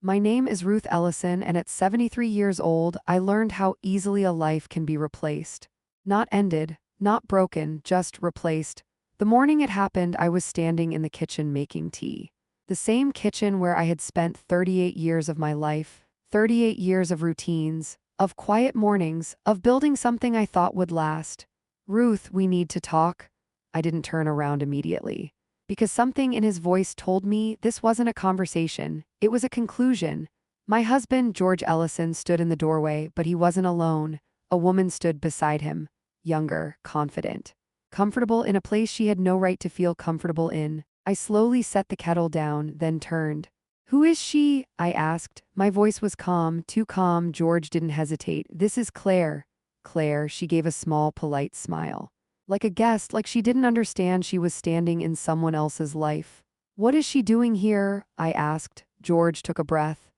My name is Ruth Ellison, and at 73 years old, I learned how easily a life can be replaced. Not ended, not broken, just replaced. The morning it happened, I was standing in the kitchen making tea. The same kitchen where I had spent 38 years of my life, 38 years of routines, of quiet mornings, of building something I thought would last. Ruth, we need to talk. I didn't turn around immediately, because something in his voice told me this wasn't a conversation, it was a conclusion. My husband, George Ellison, stood in the doorway, but he wasn't alone. A woman stood beside him, younger, confident, comfortable in a place she had no right to feel comfortable in. I slowly set the kettle down, then turned. "Who is she?" I asked. My voice was calm, too calm. George didn't hesitate. "This is Claire." Claire, she gave a small, polite smile. Like a guest, like she didn't understand she was standing in someone else's life. "What is she doing here?" I asked. George took a breath.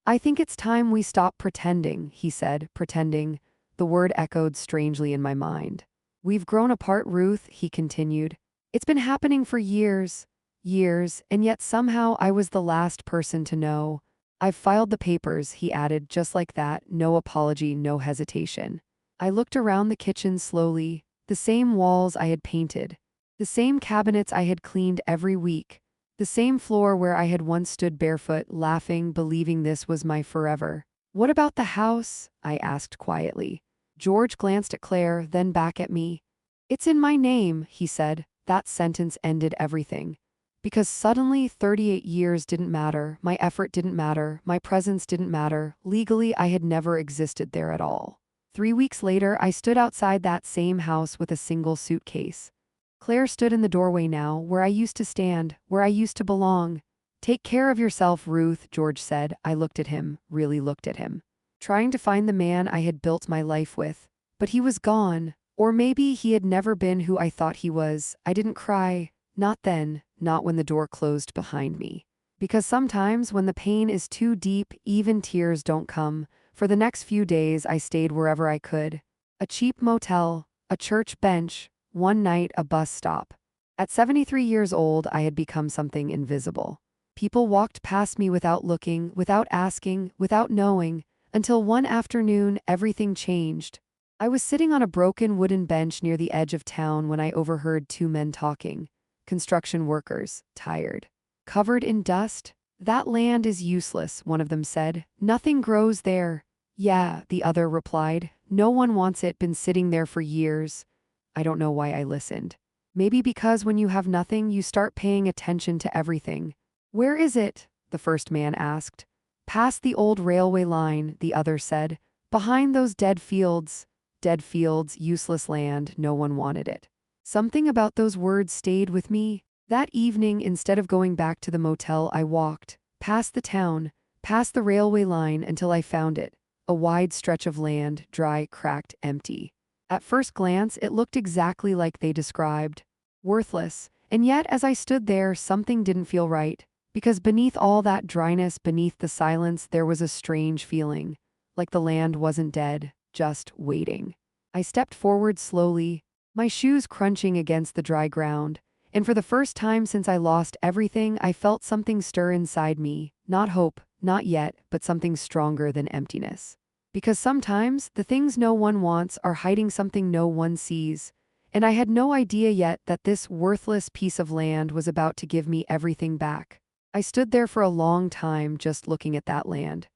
"I think it's time we stop pretending," he said. Pretending. The word echoed strangely in my mind. "We've grown apart, Ruth," he continued. "It's been happening for years. Years, and yet somehow I was the last person to know. I've filed the papers," he added, just like that, no apology, no hesitation. I looked around the kitchen slowly, the same walls I had painted, the same cabinets I had cleaned every week, the same floor where I had once stood barefoot, laughing, believing this was my forever. "What about the house?" I asked quietly. George glanced at Claire, then back at me. "It's in my name," he said. That sentence ended everything. Because suddenly 38 years didn't matter, my effort didn't matter, my presence didn't matter. Legally, I had never existed there at all. 3 weeks later, I stood outside that same house with a single suitcase. Claire stood in the doorway now, where I used to stand, where I used to belong. "Take care of yourself, Ruth," George said. I looked at him, really looked at him, trying to find the man I had built my life with. But he was gone. Or maybe he had never been who I thought he was. I didn't cry. Not then, not when the door closed behind me. Because sometimes when the pain is too deep, even tears don't come. For the next few days, I stayed wherever I could. A cheap motel, a church bench, one night a bus stop. At 73 years old, I had become something invisible. People walked past me without looking, without asking, without knowing, until one afternoon everything changed. I was sitting on a broken wooden bench near the edge of town when I overheard two men talking. Construction workers, tired, covered in dust. "That land is useless," one of them said. "Nothing grows there." "Yeah," the other replied. "No one wants it, been sitting there for years." I don't know why I listened. Maybe because when you have nothing, you start paying attention to everything. "Where is it?" the first man asked. "Past the old railway line," the other said. "Behind those dead fields." Dead fields, useless land, no one wanted it. Something about those words stayed with me. That evening, instead of going back to the motel, I walked past the town, past the railway line until I found it. A wide stretch of land, dry, cracked, empty. At first glance, it looked exactly like they described. Worthless. And yet, as I stood there, something didn't feel right. Because beneath all that dryness, beneath the silence, there was a strange feeling. Like the land wasn't dead, just waiting. I stepped forward slowly, my shoes crunching against the dry ground, and for the first time since I lost everything, I felt something stir inside me. Not hope, not yet, but something stronger than emptiness. Because sometimes, the things no one wants are hiding something no one sees. And I had no idea yet that this worthless piece of land was about to give me everything back. I stood there for a long time just looking at that land.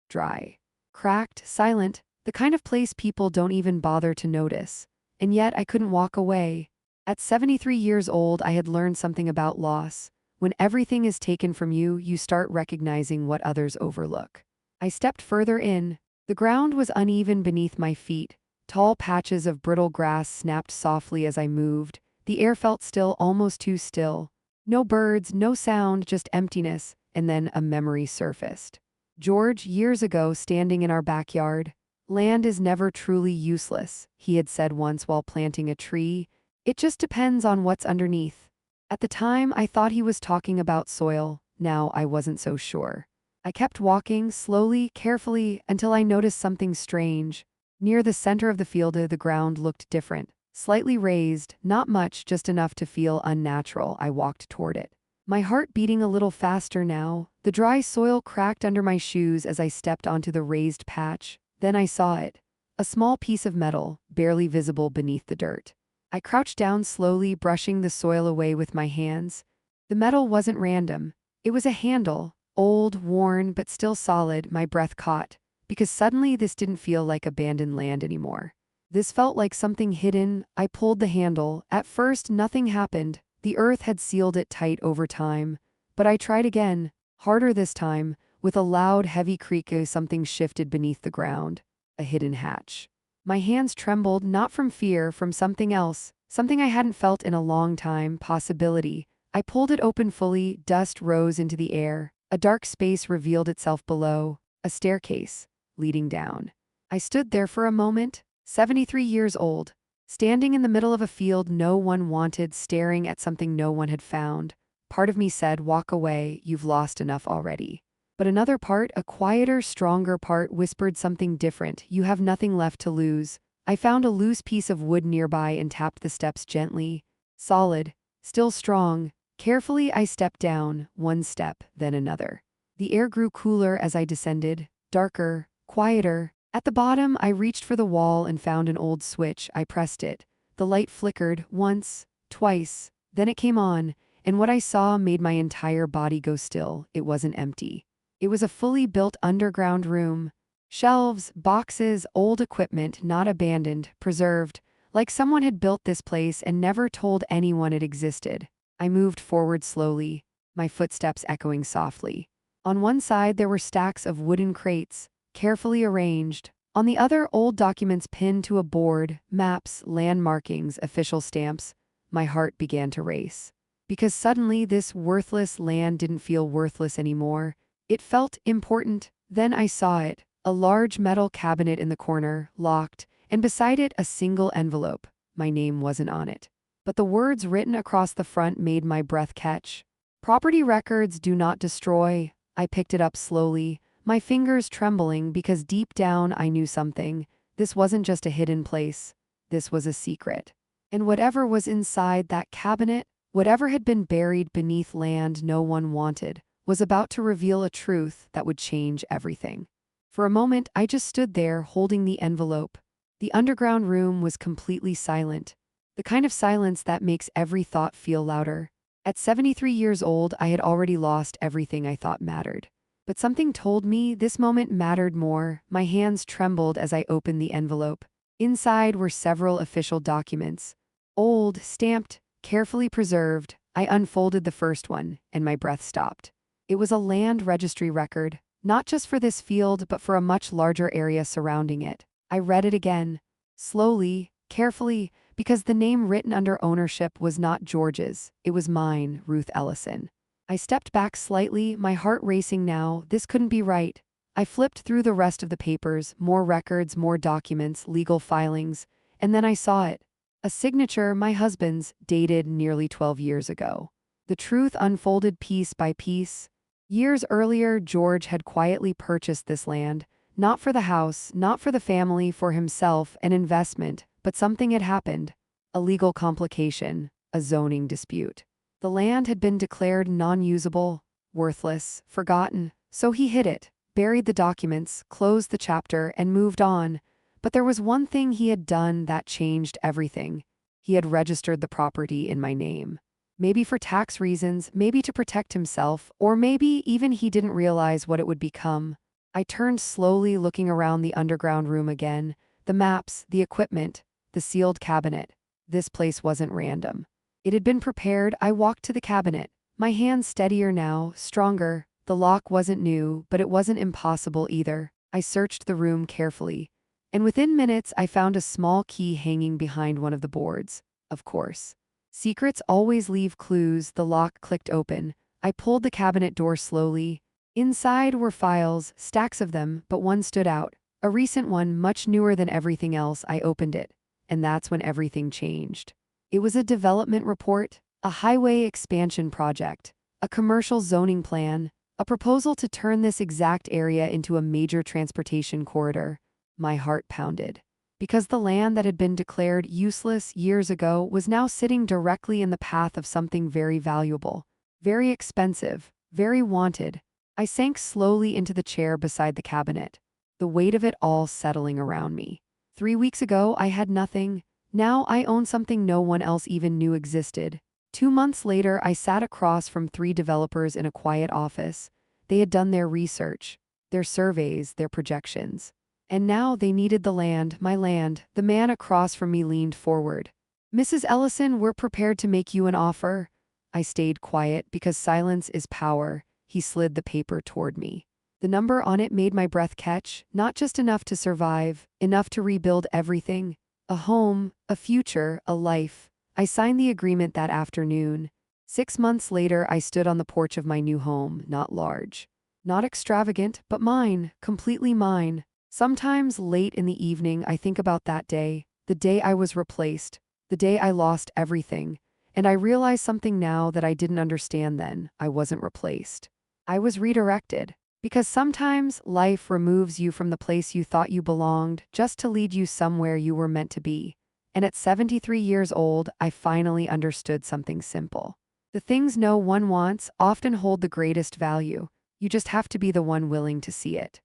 Dry, cracked, silent, the kind of place people don't even bother to notice. And yet I couldn't walk away. At 73 years old, I had learned something about loss. When everything is taken from you, you start recognizing what others overlook. I stepped further in. The ground was uneven beneath my feet. Tall patches of brittle grass snapped softly as I moved. The air felt still, almost too still. No birds, no sound, just emptiness. And then a memory surfaced. George, years ago, standing in our backyard. "Land is never truly useless," he had said once while planting a tree. "It just depends on what's underneath." At the time, I thought he was talking about soil. Now I wasn't so sure. I kept walking, slowly, carefully, until I noticed something strange. Near the center of the field, the ground looked different. Slightly raised, not much, just enough to feel unnatural. I walked toward it. My heart beating a little faster now. The dry soil cracked under my shoes as I stepped onto the raised patch. Then I saw it. A small piece of metal, barely visible beneath the dirt. I crouched down slowly, brushing the soil away with my hands. The metal wasn't random. It was a handle, old, worn, but still solid. My breath caught, because suddenly this didn't feel like abandoned land anymore. This felt like something hidden. I pulled the handle. At first, nothing happened. The earth had sealed it tight over time. But I tried again, harder this time. With a loud, heavy creak, something shifted beneath the ground. A hidden hatch. My hands trembled, not from fear, from something else, something I hadn't felt in a long time, possibility. I pulled it open fully, dust rose into the air. A dark space revealed itself below, a staircase, leading down. I stood there for a moment, 73 years old, standing in the middle of a field no one wanted, staring at something no one had found. Part of me said, walk away, you've lost enough already. But another part, a quieter, stronger part, whispered something different. You have nothing left to lose. I found a loose piece of wood nearby and tapped the steps gently. Solid, still strong. Carefully I stepped down, one step, then another. The air grew cooler as I descended, darker, quieter. At the bottom, I reached for the wall and found an old switch. I pressed it. The light flickered, once, twice. Then it came on, and what I saw made my entire body go still. It wasn't empty. It was a fully built underground room. Shelves, boxes, old equipment, not abandoned, preserved, like someone had built this place and never told anyone it existed. I moved forward slowly, my footsteps echoing softly. On one side there were stacks of wooden crates, carefully arranged. On the other, old documents pinned to a board, maps, land markings, official stamps. My heart began to race. Because suddenly this worthless land didn't feel worthless anymore. It felt important. Then I saw it, a large metal cabinet in the corner, locked, and beside it a single envelope. My name wasn't on it. But the words written across the front made my breath catch. Property records do not destroy. I picked it up slowly, my fingers trembling because deep down I knew something. This wasn't just a hidden place. This was a secret. And whatever was inside that cabinet, whatever had been buried beneath land no one wanted, was about to reveal a truth that would change everything. For a moment, I just stood there holding the envelope. The underground room was completely silent, the kind of silence that makes every thought feel louder. At 73 years old, I had already lost everything I thought mattered. But something told me this moment mattered more. My hands trembled as I opened the envelope. Inside were several official documents. Old, stamped, carefully preserved. I unfolded the first one, and my breath stopped. It was a land registry record, not just for this field but for a much larger area surrounding it. I read it again, slowly, carefully, because the name written under ownership was not George's, it was mine, Ruth Ellison. I stepped back slightly, my heart racing now. This couldn't be right. I flipped through the rest of the papers, more records, more documents, legal filings, and then I saw it. A signature, my husband's, dated nearly 12 years ago. The truth unfolded piece by piece. Years earlier, George had quietly purchased this land, not for the house, not for the family, for himself, an investment, but something had happened. A legal complication, a zoning dispute. The land had been declared non-usable, worthless, forgotten, so he hid it, buried the documents, closed the chapter, and moved on. But there was one thing he had done that changed everything. He had registered the property in my name. Maybe for tax reasons, maybe to protect himself, or maybe even he didn't realize what it would become. I turned slowly, looking around the underground room again. The maps, the equipment, the sealed cabinet. This place wasn't random. It had been prepared. I walked to the cabinet, my hands steadier now, stronger. The lock wasn't new, but it wasn't impossible either. I searched the room carefully, and within minutes I found a small key hanging behind one of the boards. Of course. Secrets always leave clues. The lock clicked open. I pulled the cabinet door slowly. Inside were files, stacks of them, but one stood out. A recent one, much newer than everything else. I opened it, and that's when everything changed. It was a development report, a highway expansion project, a commercial zoning plan, a proposal to turn this exact area into a major transportation corridor. My heart pounded. Because the land that had been declared useless years ago was now sitting directly in the path of something very valuable. Very expensive, very wanted. I sank slowly into the chair beside the cabinet, the weight of it all settling around me. 3 weeks ago, I had nothing. Now I own something no one else even knew existed. 2 months later, I sat across from 3 developers in a quiet office. They had done their research, their surveys, their projections. And now they needed the land, my land. The man across from me leaned forward. Mrs. Ellison, we're prepared to make you an offer. I stayed quiet because silence is power. He slid the paper toward me. The number on it made my breath catch, not just enough to survive, enough to rebuild everything. A home, a future, a life. I signed the agreement that afternoon. 6 months later, I stood on the porch of my new home, not large, not extravagant, but mine, completely mine. Sometimes late in the evening, I think about that day, the day I was replaced, the day I lost everything, and I realize something now that I didn't understand then. I wasn't replaced. I was redirected. Because sometimes life removes you from the place you thought you belonged just to lead you somewhere you were meant to be. And at 73 years old, I finally understood something simple. The things no one wants often hold the greatest value. You just have to be the one willing to see it.